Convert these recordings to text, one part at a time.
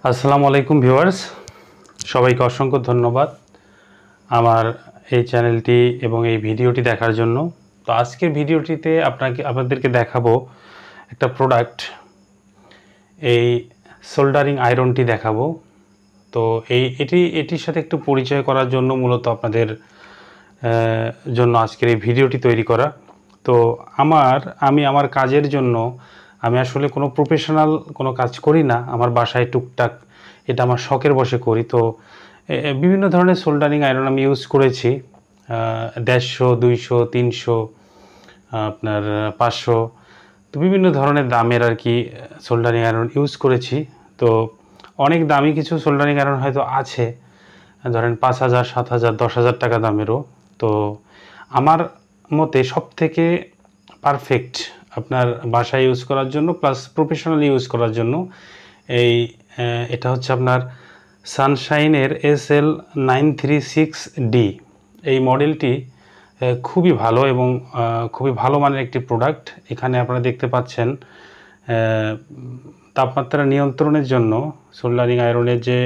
আসসালামু আলাইকুম ভিউয়ার্স, সবাইকে অসংখ্য ধন্যবাদ আমার এই চ্যানেলটি এবং এই ভিডিওটি দেখার জন্য। তো আজকের ভিডিওটিতে আপনাদেরকে দেখাবো একটা প্রোডাক্ট, এই সোল্ডারিং আয়রনটি দেখাবো। তো এটির সাথে একটু পরিচয় করার জন্য মূলত আপনাদের জন্য আজকের এই ভিডিওটি তৈরি করা। তো আমি আমার কাজের জন্য আমি আসলে কোনো প্রফেশনাল কোনো কাজ করি না, আমার বাসায় টুকটাক এটা আমার শখের বশে করি। তো বিভিন্ন ধরনের সোল্ডারিং আয়রন আমি ইউজ করেছি, 150, 200, 300, আপনার 500, তো বিভিন্ন ধরনের দামের আর কি সোল্ডারিং আয়রন ইউজ করেছি। তো অনেক দামি কিছু সোল্ডারিং আয়রন হয়তো আছে, ধরেন 5,000, 7,000, 10,000 টাকা দামেরও। তো আমার মতে সবথেকে পারফেক্ট আপনার বাসায় ইউজ করার জন্য প্লাস প্রফেশনালি ইউজ করার জন্য এটা হচ্ছে আপনার সানশাইনের SL936D। এই মডেলটি খুবই ভালো এবং খুবই ভালো মানের একটি প্রোডাক্ট। এখানে আপনারা দেখতে পাচ্ছেন তাপমাত্রা নিয়ন্ত্রণের জন্য সোল্ডারিং আয়রনের যে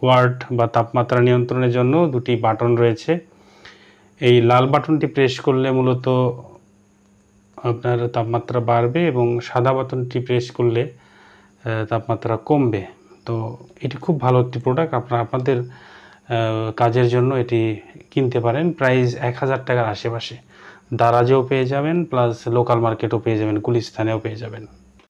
ওয়াট বা তাপমাত্রা নিয়ন্ত্রণের জন্য দুটি বাটন রয়েছে। এই লাল বাটনটি প্রেস করলে মূলত আপনার তাপমাত্রা বাড়বে এবং সাদা বাটনটি প্রেস করলে তাপমাত্রা কমবে। তো এটি খুব ভালো একটি প্রোডাক্ট, আপনাদের কাজের জন্য এটি কিনতে পারেন। প্রাইস 1,000 টাকার আশেপাশে, দারাজেও পেয়ে যাবেন প্লাস লোকাল মার্কেটও পেয়ে যাবেন, গুলিস্তানেও পেয়ে যাবেন।